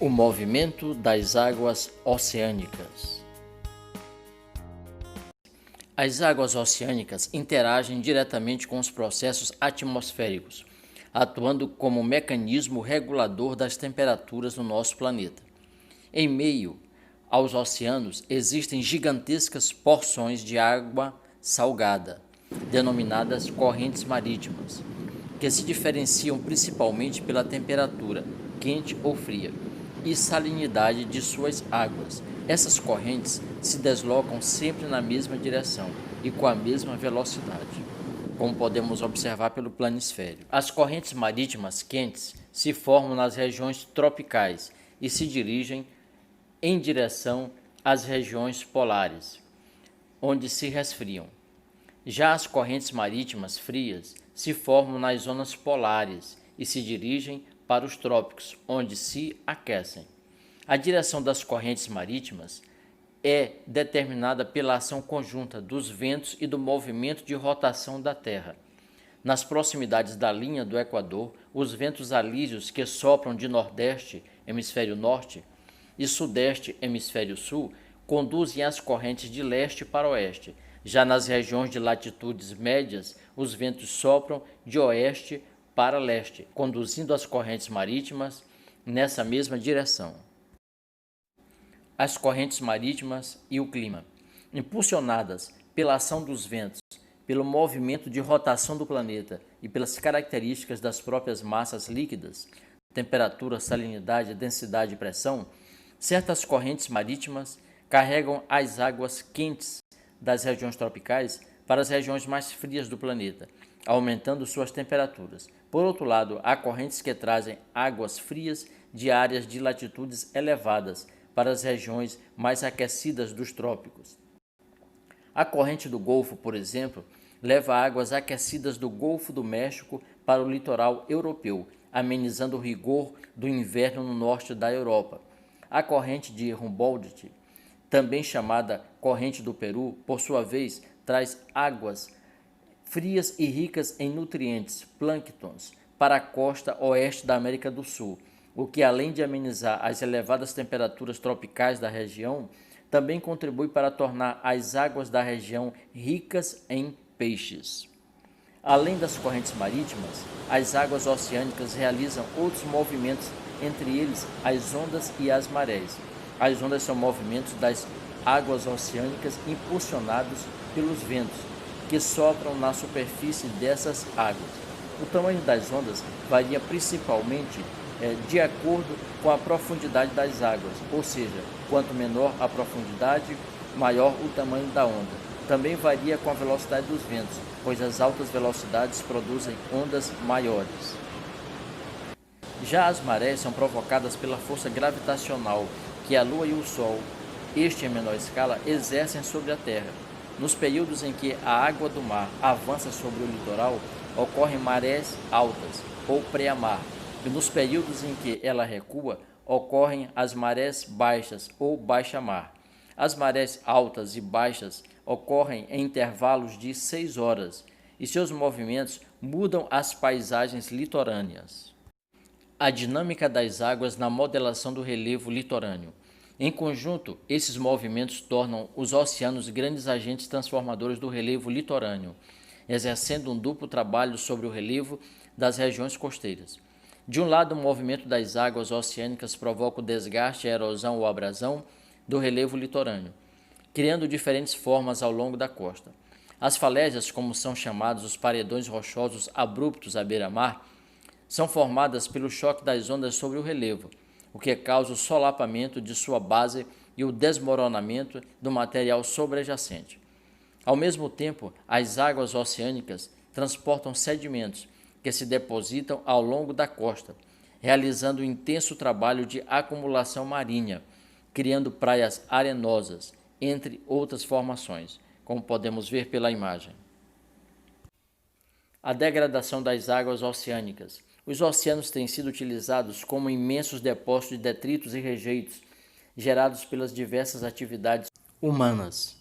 O movimento das águas oceânicas. As águas oceânicas interagem diretamente com os processos atmosféricos, atuando como mecanismo regulador das temperaturas no nosso planeta. Em meio aos oceanos existem gigantescas porções de água salgada, denominadas correntes marítimas, que se diferenciam principalmente pela temperatura, quente ou fria, e salinidade de suas águas. Essas correntes se deslocam sempre na mesma direção e com a mesma velocidade, como podemos observar pelo planisfério. As correntes marítimas quentes se formam nas regiões tropicais e se dirigem em direção às regiões polares, onde se resfriam. Já as correntes marítimas frias se formam nas zonas polares e se dirigem para os trópicos, onde se aquecem. A direção das correntes marítimas é determinada pela ação conjunta dos ventos e do movimento de rotação da Terra. Nas proximidades da linha do Equador, os ventos alísios que sopram de nordeste, hemisfério norte, e sudeste, hemisfério sul, conduzem as correntes de leste para oeste. Já nas regiões de latitudes médias, os ventos sopram de oeste para leste, conduzindo as correntes marítimas nessa mesma direção. As correntes marítimas e o clima, impulsionadas pela ação dos ventos, pelo movimento de rotação do planeta e pelas características das próprias massas líquidas, temperatura, salinidade, densidade e pressão, certas correntes marítimas carregam as águas quentes das regiões tropicais para as regiões mais frias do planeta, aumentando suas temperaturas. Por outro lado, há correntes que trazem águas frias de áreas de latitudes elevadas para as regiões mais aquecidas dos trópicos. A corrente do Golfo, por exemplo, leva águas aquecidas do Golfo do México para o litoral europeu, amenizando o rigor do inverno no norte da Europa. A corrente de Humboldt, também chamada corrente do Peru, por sua vez, traz águas frias e ricas em nutrientes, plânctons, para a costa oeste da América do Sul, o que, além de amenizar as elevadas temperaturas tropicais da região, também contribui para tornar as águas da região ricas em peixes. Além das correntes marítimas, as águas oceânicas realizam outros movimentos, entre eles as ondas e as marés. As ondas são movimentos das águas oceânicas impulsionados pelos ventos, que sopram na superfície dessas águas. O tamanho das ondas varia principalmente de acordo com a profundidade das águas, ou seja, quanto menor a profundidade, maior o tamanho da onda. Também varia com a velocidade dos ventos, pois as altas velocidades produzem ondas maiores. Já as marés são provocadas pela força gravitacional que a Lua e o Sol, este em menor escala, exercem sobre a Terra. Nos períodos em que a água do mar avança sobre o litoral, ocorrem marés altas, ou pré-mar, e nos períodos em que ela recua, ocorrem as marés baixas, ou baixa-mar. As marés altas e baixas ocorrem em intervalos de 6 horas, e seus movimentos mudam as paisagens litorâneas. A dinâmica das águas na modelação do relevo litorâneo. Em conjunto, esses movimentos tornam os oceanos grandes agentes transformadores do relevo litorâneo, exercendo um duplo trabalho sobre o relevo das regiões costeiras. De um lado, o movimento das águas oceânicas provoca o desgaste, a erosão ou abrasão do relevo litorâneo, criando diferentes formas ao longo da costa. As falésias, como são chamados os paredões rochosos abruptos à beira-mar, são formadas pelo choque das ondas sobre o relevo, o que causa o solapamento de sua base e o desmoronamento do material sobrejacente. Ao mesmo tempo, as águas oceânicas transportam sedimentos que se depositam ao longo da costa, realizando um intenso trabalho de acumulação marinha, criando praias arenosas, entre outras formações, como podemos ver pela imagem. A degradação das águas oceânicas. Os oceanos têm sido utilizados como imensos depósitos de detritos e rejeitos gerados pelas diversas atividades humanas.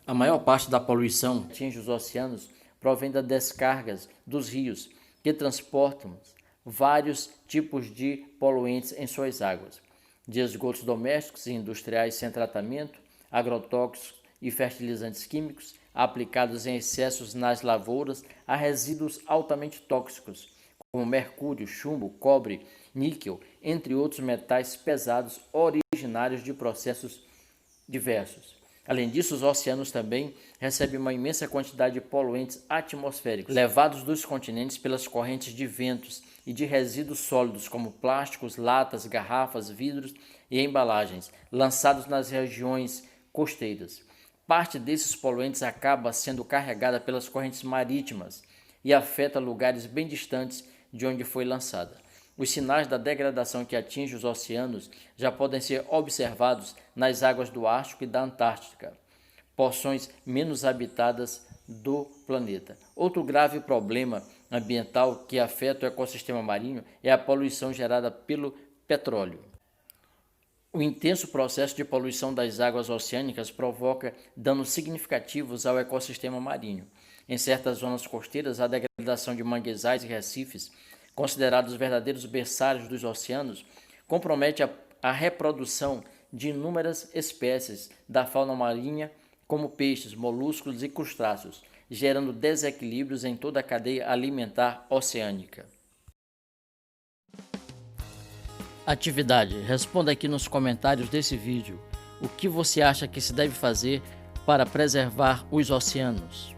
A maior parte da poluição que atinge os oceanos provém das descargas dos rios, que transportam vários tipos de poluentes em suas águas. de esgotos domésticos e industriais sem tratamento, agrotóxicos e fertilizantes químicos aplicados em excessos nas lavouras, a resíduos altamente tóxicos, como mercúrio, chumbo, cobre, níquel, entre outros metais pesados originários de processos diversos. Além disso, os oceanos também recebem uma imensa quantidade de poluentes atmosféricos, levados dos continentes pelas correntes de ventos e de resíduos sólidos como plásticos, latas, garrafas, vidros e embalagens, lançados nas regiões costeiras. Parte desses poluentes acaba sendo carregada pelas correntes marítimas e afeta lugares bem distantes de onde foi lançada. Os sinais da degradação que atinge os oceanos já podem ser observados nas águas do Ártico e da Antártica, porções menos habitadas do planeta. Outro grave problema ambiental que afeta o ecossistema marinho é a poluição gerada pelo petróleo. O intenso processo de poluição das águas oceânicas provoca danos significativos ao ecossistema marinho. Em certas zonas costeiras, a degradação de manguezais e recifes, considerados verdadeiros berçários dos oceanos, compromete a reprodução de inúmeras espécies da fauna marinha, como peixes, moluscos e crustáceos, gerando desequilíbrios em toda a cadeia alimentar oceânica. Atividade. Responda aqui nos comentários desse vídeo o que você acha que se deve fazer para preservar os oceanos.